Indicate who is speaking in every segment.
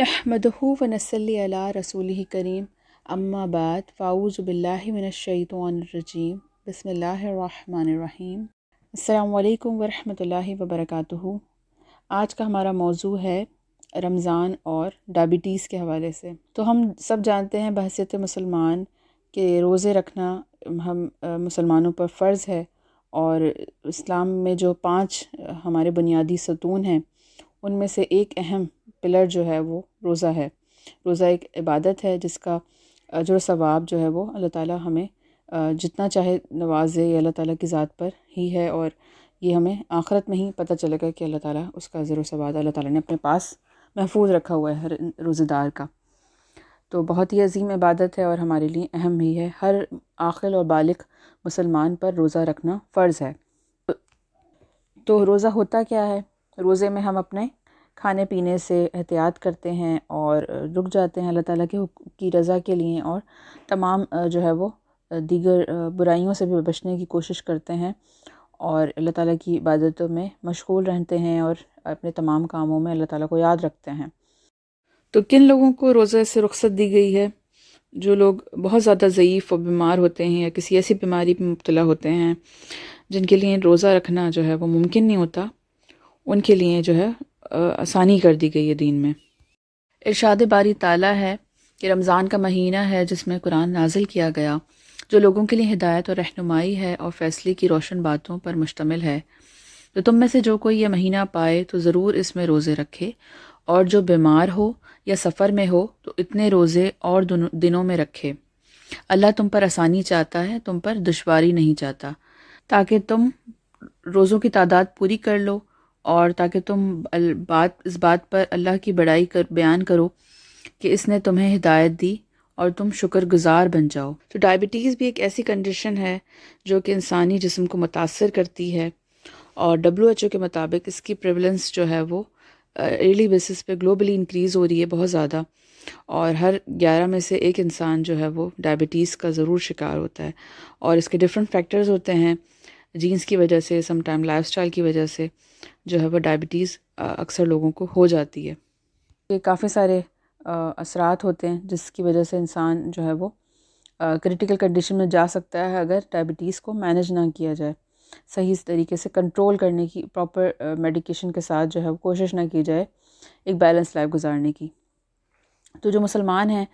Speaker 1: نحمدہ ونصلی علی رسولہ کریم اما بعد فاعوذ باللہ من الشیطان الرجیم بسم اللہ الرحمن الرحیم۔ السلام علیکم ورحمۃ اللہ وبرکاتہ۔ آج کا ہمارا موضوع ہے رمضان اور ڈائبٹیز کے حوالے سے۔ تو ہم سب جانتے ہیں بحیثیت مسلمان کہ روزے رکھنا ہم مسلمانوں پر فرض ہے، اور اسلام میں جو 5 ہمارے بنیادی ستون ہیں ان میں سے ایک اہم پلر جو ہے وہ روزہ ہے۔ روزہ ایک عبادت ہے جس کا اجر و ثواب جو ہے وہ اللہ تعالیٰ ہمیں جتنا چاہے نوازے، یہ اللہ تعالیٰ کی ذات پر ہی ہے، اور یہ ہمیں آخرت میں ہی پتہ چلے گا کہ اللہ تعالیٰ اس کا اجر و ثواب اللہ تعالیٰ نے اپنے پاس محفوظ رکھا ہوا ہے ہر روزہ دار کا۔ تو بہت ہی عظیم عبادت ہے اور ہمارے لیے اہم بھی ہے۔ ہر عاقل اور بالغ مسلمان پر روزہ رکھنا فرض ہے۔ تو روزہ ہوتا کیا ہے؟ روزے میں ہم اپنے کھانے پینے سے احتیاط کرتے ہیں اور رک جاتے ہیں اللہ تعالیٰ کی رضا کے لیے، اور تمام جو ہے وہ دیگر برائیوں سے بھی بچنے کی کوشش کرتے ہیں، اور اللہ تعالیٰ کی عبادتوں میں مشغول رہتے ہیں اور اپنے تمام کاموں میں اللہ تعالیٰ کو یاد رکھتے ہیں۔ تو کن لوگوں کو روزے سے رخصت دی گئی ہے؟ جو لوگ بہت زیادہ ضعیف اور بیمار ہوتے ہیں یا کسی ایسی بیماری میں مبتلا ہوتے ہیں جن کے لیے روزہ رکھنا جو ہے وہ ممکن نہیں ہوتا، ان کے لیے جو ہے آسانی کر دی گئی ہے دین میں۔ ارشاد باری تعالیٰ ہے کہ رمضان کا مہینہ ہے جس میں قرآن نازل کیا گیا، جو لوگوں کے لیے ہدایت اور رہنمائی ہے اور فیصلے کی روشن باتوں پر مشتمل ہے۔ تو تم میں سے جو کوئی یہ مہینہ پائے تو ضرور اس میں روزے رکھے، اور جو بیمار ہو یا سفر میں ہو تو اتنے روزے اور دنوں میں رکھے۔ اللہ تم پر آسانی چاہتا ہے، تم پر دشواری نہیں چاہتا، تاکہ تم روزوں کی تعداد پوری کر لو، اور تاکہ تم اس بات پر اللہ کی بڑائی بیان کرو کہ اس نے تمہیں ہدایت دی اور تم شکر گزار بن جاؤ۔ تو ڈائبٹیز بھی ایک ایسی کنڈیشن ہے جو کہ انسانی جسم کو متاثر کرتی ہے، اور WHO کے مطابق اس کی پریولنس جو ہے وہ ایرلی بیسس پہ گلوبلی انکریز ہو رہی ہے بہت زیادہ، اور ہر 11 میں سے ایک انسان جو ہے وہ ڈائبٹیز کا ضرور شکار ہوتا ہے، اور اس کے ڈفرینٹ فیکٹرز ہوتے ہیں، جینز کی وجہ سے، سم ٹائم لائف سٹائل کی وجہ سے جو ہے وہ ڈائبٹیز اکثر لوگوں کو ہو جاتی ہے۔ یہ کافی سارے اثرات ہوتے ہیں جس کی وجہ سے انسان جو ہے وہ کریٹیکل کنڈیشن میں جا سکتا ہے اگر ڈائبٹیز کو مینج نہ کیا جائے، صحیح طریقے سے کنٹرول کرنے کی، پراپر میڈیکیشن کے ساتھ جو ہے وہ کوشش نہ کی جائے ایک بیلنس لائف گزارنے کی۔ تو جو مسلمان ہیں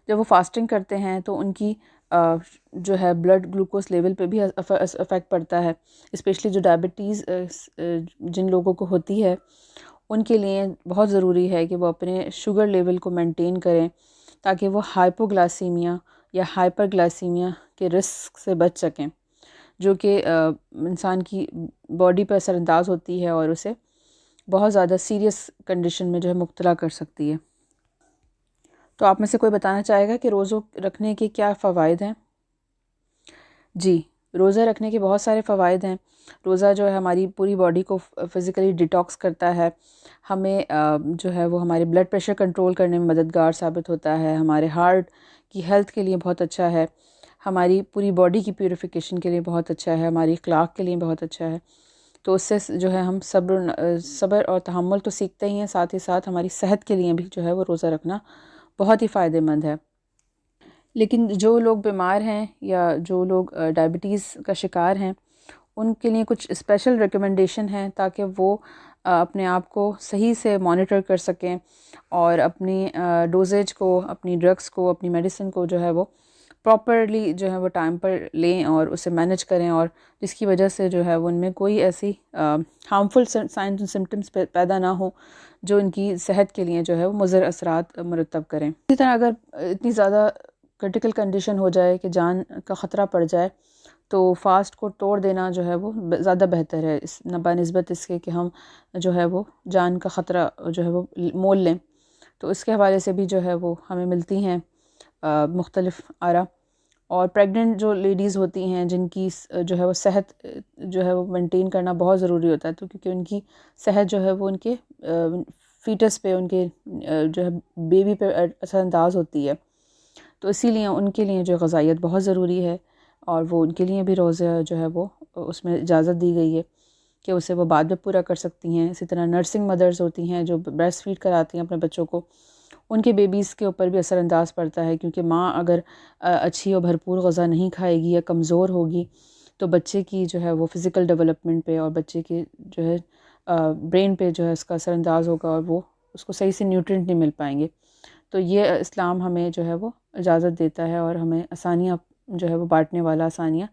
Speaker 1: جب وہ فاسٹنگ کرتے ہیں تو ان کی جو ہے بلڈ گلوکوز لیول پہ بھی افیکٹ پڑتا ہے، اسپیشلی جو ڈائبٹیز جن لوگوں کو ہوتی ہے ان کے لیے بہت ضروری ہے کہ وہ اپنے شوگر لیول کو مینٹین کریں تاکہ وہ ہائپوگلائسیمیا یا ہائپر گلائسیمیا کے رسک سے بچ سکیں، جو کہ انسان کی باڈی پر اثر انداز ہوتی ہے اور اسے بہت زیادہ سیریس کنڈیشن میں جو ہے مبتلا کر سکتی ہے۔ تو آپ میں سے کوئی بتانا چاہے گا کہ روزہ رکھنے کے کیا فوائد ہیں؟ جی، روزہ رکھنے کے بہت سارے فوائد ہیں۔ روزہ جو ہے ہماری پوری باڈی کو فزیکلی ڈیٹاکس کرتا ہے، ہمیں جو ہے وہ ہمارے بلڈ پریشر کنٹرول کرنے میں مددگار ثابت ہوتا ہے، ہمارے ہارٹ کی ہیلتھ کے لیے بہت اچھا ہے، ہماری پوری باڈی کی پیوریفیکیشن کے لیے بہت اچھا ہے، ہماری اخلاق کے لیے بہت اچھا ہے۔ تو اس سے جو ہے ہم صبر اور تحمل تو سیکھتے ہی ہیں، ساتھ ہی ساتھ ہماری صحت کے لیے بھی جو ہے وہ روزہ رکھنا بہت ہی فائدہ مند ہے۔ لیکن جو لوگ بیمار ہیں یا جو لوگ ڈائبٹیز کا شکار ہیں ان کے لیے کچھ اسپیشل ریکمنڈیشن ہیں تاکہ وہ اپنے آپ کو صحیح سے مانیٹر کر سکیں اور اپنی ڈوزیج کو، اپنی ڈرگس کو، اپنی میڈیسن کو جو ہے وہ پراپرلی جو ہے وہ ٹائم پر لیں اور اسے مینج کریں، اور جس کی وجہ سے جو ہے وہ ان میں کوئی ایسی ہارمفل سائنس اینڈ سمٹمز پیدا نہ ہوں جو ان کی صحت کے لیے جو ہے وہ مضر اثرات مرتب کریں۔ اسی طرح اگر اتنی زیادہ کرٹیکل کنڈیشن ہو جائے کہ جان کا خطرہ پڑ جائے تو فاسٹ کو توڑ دینا جو ہے وہ زیادہ بہتر ہے، بنسبت اس کے کہ ہم جو ہے وہ جان کا خطرہ جو ہے وہ مول لیں۔ تو اس کے حوالے سے بھی جو ہے وہ ہمیں ملتی ہیں مختلف آراء۔ اور پریگننٹ جو لیڈیز ہوتی ہیں جن کی جو ہے وہ صحت جو ہے وہ مینٹین کرنا بہت ضروری ہوتا ہے، تو کیونکہ ان کی صحت جو ہے وہ ان کے فیٹس پہ، ان کے جو ہے بیبی پہ اثر انداز ہوتی ہے، تو اسی لیے ان کے لیے جو غذائیت بہت ضروری ہے، اور وہ ان کے لیے بھی روزہ جو ہے وہ اس میں اجازت دی گئی ہے۔ کہ اسے وہ بعد میں پورا کر سکتی ہیں. اسی طرح نرسنگ مدرز ہوتی ہیں جو بریسٹ فیڈ کراتی ہیں اپنے بچوں کو، ان کے بیبیز کے اوپر بھی اثر انداز پڑتا ہے، کیونکہ ماں اگر اچھی اور بھرپور غذا نہیں کھائے گی یا کمزور ہوگی تو بچے کی جو ہے وہ فزیکل ڈیولپمنٹ پہ اور بچے کے جو ہے برین پہ جو ہے اس کا اثر انداز ہوگا، اور وہ اس کو صحیح سے نیوٹرینٹ نہیں مل پائیں گے. تو یہ اسلام ہمیں جو ہے وہ اجازت دیتا ہے، اور ہمیں آسانیاں جو ہے وہ بانٹنے والا آسانیاں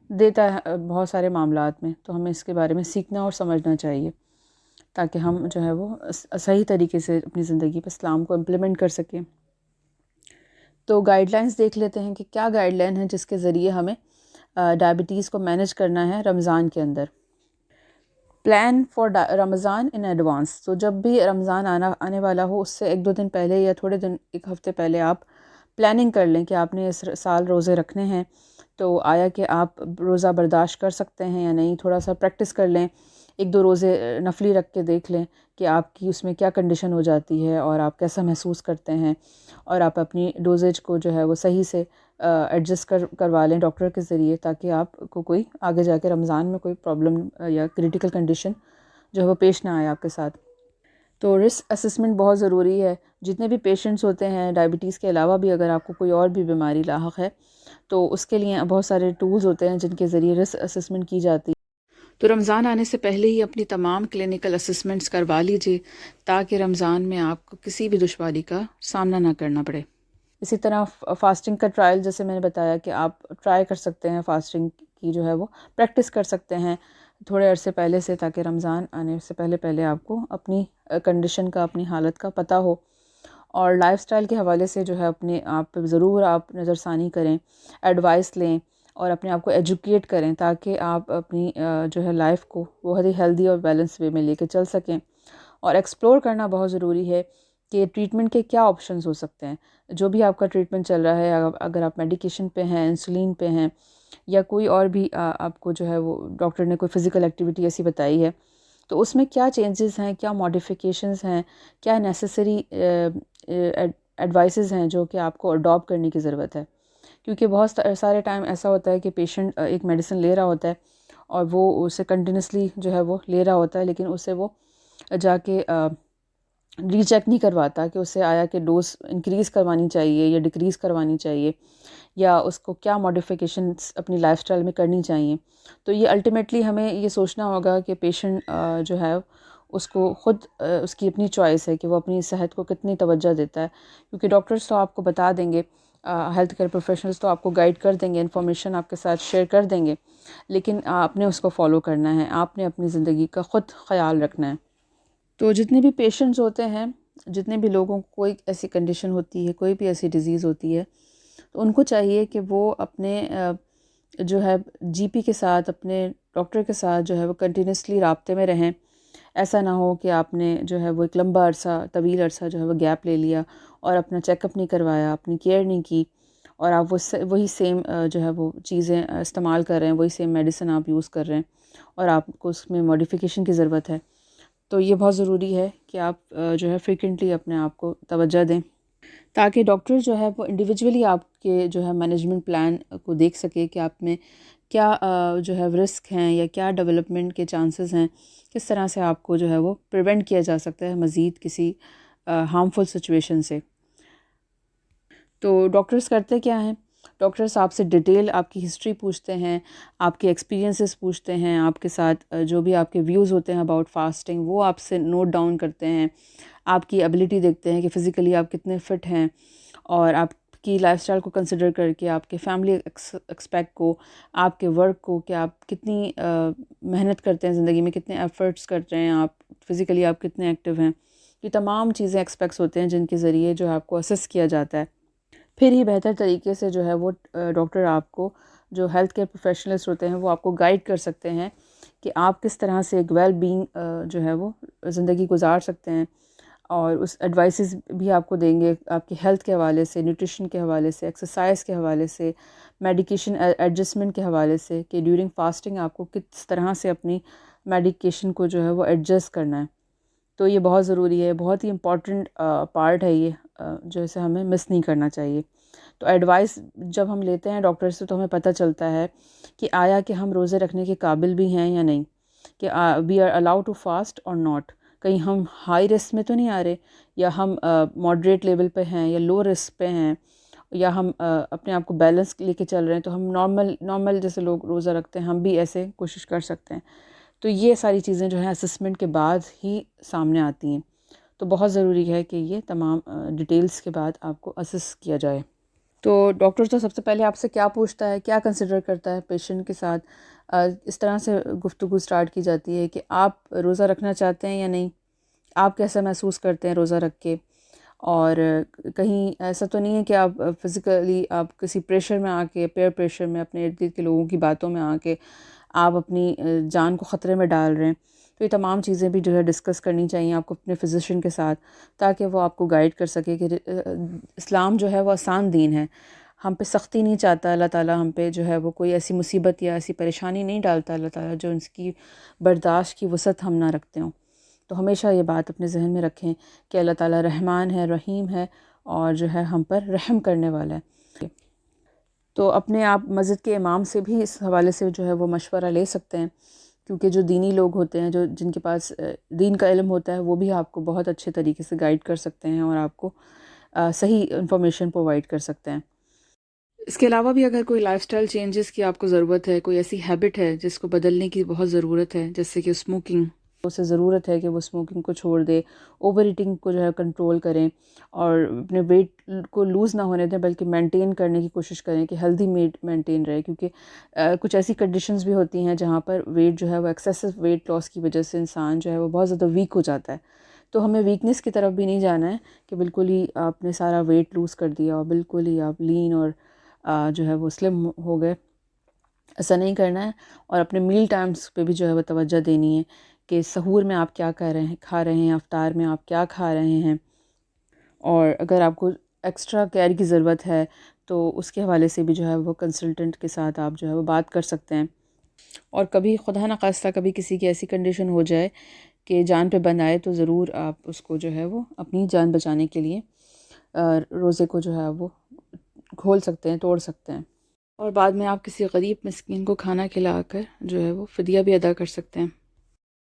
Speaker 1: دیتا ہے بہت سارے معاملات میں. تو ہمیں اس کے بارے میں سیکھنا اور سمجھنا چاہیے تاکہ ہم جو ہے وہ صحیح طریقے سے اپنی زندگی پہ اسلام کو امپلیمنٹ کر سکیں. تو گائیڈ لائنز دیکھ لیتے ہیں کہ کیا گائیڈ لائن ہے جس کے ذریعے ہمیں ڈائبٹیز کو مینیج کرنا ہے رمضان کے اندر. Plan for Ramzan in advance. تو جب بھی رمضان آنے والا ہو اس سے 1-2 دن پہلے یا تھوڑے دن 1 ہفتے پہلے آپ پلاننگ کر لیں کہ آپ نے اس سال روزے رکھنے ہیں، تو آیا کہ آپ روزہ برداشت کر سکتے ہیں یا نہیں. تھوڑا سا پریکٹس کر لیں، 1-2 روزے نفلی رکھ کے دیکھ لیں کہ آپ کی اس میں کیا کنڈیشن ہو جاتی ہے اور آپ کیسا محسوس کرتے ہیں، اور آپ اپنی ڈوزیج کو جو ہے وہ صحیح سے ایڈجسٹ کروا لیں ڈاکٹر کے ذریعے، تاکہ آپ کو کوئی آگے جا کے رمضان میں کوئی پرابلم یا کریٹیکل کنڈیشن جو ہے وہ پیش نہ آئے آپ کے ساتھ. تو رسک اسسمنٹ بہت ضروری ہے. جتنے بھی پیشنٹس ہوتے ہیں ڈائبٹیز کے علاوہ بھی اگر آپ کو کوئی اور بھی بیماری لاحق ہے تو اس کے لیے بہت سارے ٹولز ہوتے ہیں جن کے ذریعے رسک اسسمنٹ کی جاتی ہے. تو رمضان آنے سے پہلے ہی اپنی تمام کلینکل اسسمنٹس کروا لیجیے تاکہ رمضان میں آپ کو کسی بھی دشواری کا سامنا نہ کرنا پڑے. اسی طرح فاسٹنگ کا ٹرائل، جیسے میں نے بتایا کہ آپ ٹرائی کر سکتے ہیں فاسٹنگ کی جو ہے وہ پریکٹس کر سکتے ہیں تھوڑے عرصے پہلے سے، تاکہ رمضان آنے سے پہلے آپ کو اپنی کنڈیشن کا، اپنی حالت کا پتہ ہو. اور لائف سٹائل کے حوالے سے جو ہے اپنے آپ پہ ضرور آپ نظر ثانی کریں، ایڈوائس لیں اور اپنے آپ کو ایجوکیٹ کریں تاکہ آپ اپنی جو ہے لائف کو بہت ہی ہیلدی اور بیلنس وے میں لے کے چل سکیں. اور ایکسپلور کرنا بہت ضروری ہے کہ ٹریٹمنٹ کے کیا آپشنز ہو سکتے ہیں. جو بھی آپ کا ٹریٹمنٹ چل رہا ہے، اگر آپ میڈیکیشن پہ ہیں، انسولین پہ ہیں، یا کوئی اور بھی آپ کو جو ہے وہ ڈاکٹر نے کوئی فزیکل ایکٹیویٹی ایسی بتائی ہے، تو اس میں کیا چینجز ہیں، کیا ماڈیفیکیشنز ہیں، کیا نیسیسری ایڈوائسز ہیں جو کہ آپ کو اڈاپٹ کرنے کی ضرورت ہے. کیونکہ بہت سارے ٹائم ایسا ہوتا ہے کہ پیشنٹ ایک میڈیسن لے رہا ہوتا ہے اور وہ اسے کنٹینیوسلی جو ہے وہ لے رہا ہوتا ہے، لیکن اسے وہ جا کے ری چیک نہیں کرواتا کہ اسے آیا کہ ڈوز انکریز کروانی چاہیے یا ڈکریز کروانی چاہیے، یا اس کو کیا ماڈیفیکیشنس اپنی لائف سٹائل میں کرنی چاہیے. تو یہ الٹیمیٹلی ہمیں یہ سوچنا ہوگا کہ پیشنٹ جو ہے اس کو خود اس کی اپنی چوائس ہے کہ وہ اپنی صحت کو کتنی توجہ دیتا ہے. کیونکہ ڈاکٹرز تو آپ کو بتا دیں گے، ہیلتھ کیئر پروفیشنلز تو آپ کو گائیڈ کر دیں گے، انفارمیشن آپ کے ساتھ شیئر کر دیں گے، لیکن آپ نے اس کو فالو کرنا ہے، آپ نے اپنی زندگی کا خود خیال رکھنا ہے. تو جتنے بھی پیشنٹس ہوتے ہیں، جتنے بھی لوگوں کو کوئی ایسی کنڈیشن ہوتی ہے، کوئی بھی ایسی ڈیزیز ہوتی ہے، تو ان کو چاہیے کہ وہ اپنے جو ہے جی پی کے ساتھ، اپنے ڈاکٹر کے ساتھ جو ہے وہ کنٹینیوسلی رابطے میں رہیں. ایسا نہ ہو کہ آپ نے جو ہے وہ ایک لمبا عرصہ، طویل عرصہ جو ہے وہ گیپ لے لیا اور اپنا چیک اپ نہیں کروایا، اپنی کیئر نہیں کی، اور آپ وہی سیم جو ہے وہ چیزیں استعمال کر رہے ہیں، وہی سیم میڈیسن آپ یوز کر رہے ہیں اور آپ کو اس میں ماڈیفیکیشن کی ضرورت ہے. تو یہ بہت ضروری ہے کہ آپ جو ہے فریکوینٹلی اپنے آپ کو توجہ دیں تاکہ ڈاکٹر جو ہے وہ انڈیویجولی آپ کے جو ہے مینجمنٹ پلان کو دیکھ سکے کہ آپ میں کیا جو ہے رسک ہیں یا کیا ڈیولپمنٹ کے چانسز ہیں، کس طرح سے آپ کو جو ہے وہ پریونٹ کیا جا سکتا ہے مزید کسی ہارمفل سچویشن سے. تو ڈاکٹرز کرتے کیا ہیں؟ ڈاکٹرز آپ سے ڈیٹیل آپ کی ہسٹری پوچھتے ہیں، آپ کے ایکسپیرینسز پوچھتے ہیں، آپ کے ساتھ جو بھی آپ کے ویوز ہوتے ہیں اباؤٹ فاسٹنگ وہ آپ سے نوٹ ڈاؤن کرتے ہیں، آپ کی ایبلٹی دیکھتے ہیں کہ فزیکلی آپ کتنے فٹ ہیں، اور آپ کی لائف سٹائل کو کنسیڈر کر کے آپ کے فیملی ایکسپیکٹ کو، آپ کے ورک کو، کہ آپ کتنی محنت کرتے ہیں زندگی میں، کتنے ایفرٹس کرتے ہیں آپ، فزیکلی آپ کتنے ایکٹیو ہیں. یہ تمام چیزیں ایکسپیکٹس ہوتے ہیں جن کے ذریعے جو ہے آپ کو اسس کیا جاتا ہے. پھر ہی بہتر طریقے سے جو ہے وہ ڈاکٹر آپ کو، جو ہیلتھ کیئر پروفیشنلسٹ ہوتے ہیں، وہ آپ کو گائیڈ کر سکتے ہیں کہ آپ کس طرح سے ایک ویل بینگ جو ہے وہ زندگی گزار سکتے ہیں. اور اس ایڈوائسز بھی آپ کو دیں گے آپ کی ہیلتھ کے حوالے سے، نیوٹریشن کے حوالے سے، ایکسرسائز کے حوالے سے، میڈیکیشن ایڈجسٹمنٹ کے حوالے سے کہ ڈیورنگ فاسٹنگ آپ کو کس طرح سے اپنی میڈیکیشن کو جو ہے وہ ایڈجسٹ کرنا ہے. تو یہ بہت ضروری ہے، بہت ہی امپورٹنٹ پارٹ ہے یہ، جو اسے ہمیں مس نہیں کرنا چاہیے. تو ایڈوائس جب ہم لیتے ہیں ڈاکٹر سے تو ہمیں پتہ چلتا ہے کہ آیا کہ ہم روزے رکھنے کے قابل بھی ہیں یا نہیں. کہ we are allow to fast اور ناٹ، کہیں ہم ہائی رسک میں تو نہیں آ رہے، یا ہم ماڈریٹ لیول پہ ہیں، یا لو رسک پہ ہیں، یا ہم اپنے آپ کو بیلنس لے کے چل رہے ہیں، تو ہم نارمل جیسے لوگ روزہ رکھتے ہیں ہم بھی ایسے کوشش کر سکتے ہیں. تو یہ ساری چیزیں جو ہیں اسسمنٹ کے بعد ہی سامنے آتی ہیں. تو بہت ضروری ہے کہ یہ تمام ڈیٹیلز کے بعد آپ کو اسس کیا جائے. تو ڈاکٹر تو سب سے پہلے آپ سے کیا پوچھتا ہے، کیا کنسیڈر کرتا ہے پیشنٹ کے ساتھ. اس طرح سے گفتگو سٹارٹ کی جاتی ہے کہ آپ روزہ رکھنا چاہتے ہیں یا نہیں، آپ کیسا محسوس کرتے ہیں روزہ رکھ کے، اور کہیں ایسا تو نہیں ہے کہ آپ فزیکلی آپ کسی پریشر میں آ کے، پیئر پریشر میں، اپنے ارد گرد کے لوگوں کی باتوں میں آ کے آپ اپنی جان کو خطرے میں ڈال رہے ہیں. تو یہ تمام چیزیں بھی جو ہے ڈسکس کرنی چاہیے آپ کو اپنے فزیشین کے ساتھ، تاکہ وہ آپ کو گائیڈ کر سکے کہ اسلام جو ہے وہ آسان دین ہے، ہم پہ سختی نہیں چاہتا اللہ تعالیٰ، ہم پہ جو ہے وہ کوئی ایسی مصیبت یا ایسی پریشانی نہیں ڈالتا اللہ تعالیٰ جو اس کی برداشت کی وسعت ہم نہ رکھتے ہوں. تو ہمیشہ یہ بات اپنے ذہن میں رکھیں کہ اللہ تعالیٰ رحمان ہے، رحیم ہے، اور جو ہے ہم پر رحم کرنے والا ہے. تو اپنے آپ مسجد کے امام سے بھی اس حوالے سے جو ہے وہ مشورہ لے سکتے ہیں، کیونکہ جو دینی لوگ ہوتے ہیں، جن کے پاس دین کا علم ہوتا ہے، وہ بھی آپ کو بہت اچھے طریقے سے گائیڈ کر سکتے ہیں اور آپ کو صحیح انفارمیشن پرووائڈ کر سکتے ہیں. اس کے علاوہ بھی اگر کوئی لائف سٹائل چینجز کی آپ کو ضرورت ہے، کوئی ایسی ہیبٹ ہے جس کو بدلنے کی بہت ضرورت ہے، جیسے کہ اسموکنگ، اسے ضرورت ہے کہ وہ اسموکنگ کو چھوڑ دے، اوور ایٹنگ کو جو ہے کنٹرول کریں، اور اپنے ویٹ کو لوز نہ ہونے دیں بلکہ مینٹین کرنے کی کوشش کریں کہ ہیلدی مینٹین رہے. کیونکہ کچھ ایسی کنڈیشنز بھی ہوتی ہیں جہاں پر ویٹ جو ہے وہ ایکسیسو ویٹ لاس کی وجہ سے انسان جو ہے وہ بہت زیادہ ویک ہو جاتا ہے. تو ہمیں ویکنس کی طرف بھی نہیں جانا ہے کہ بالکل ہی آپ نے سارا ویٹ لوز کر دیا اور بالکل ہی آپ لین اور جو ہے وہ سلم ہو گئے. ایسا نہیں کرنا ہے. اور اپنے میل ٹائمز پہ بھی جو ہے وہ توجہ دینی ہے کہ سحور میں آپ کیا کھا رہے ہیں، افطار میں آپ کیا کھا رہے ہیں، اور اگر آپ کو ایکسٹرا کیئر کی ضرورت ہے تو اس کے حوالے سے بھی جو ہے وہ کنسلٹنٹ کے ساتھ آپ جو ہے وہ بات کر سکتے ہیں. اور کبھی خدا نخواستہ کبھی کسی کی ایسی کنڈیشن ہو جائے کہ جان پہ بند آئے تو ضرور آپ اس کو جو ہے وہ اپنی جان بچانے کے لیے روزے کو جو ہے وہ کھول سکتے ہیں، توڑ سکتے ہیں. اور بعد میں آپ کسی غریب مسکین کو کھانا کھلا کر جو ہے وہ فدیہ بھی ادا کر سکتے ہیں.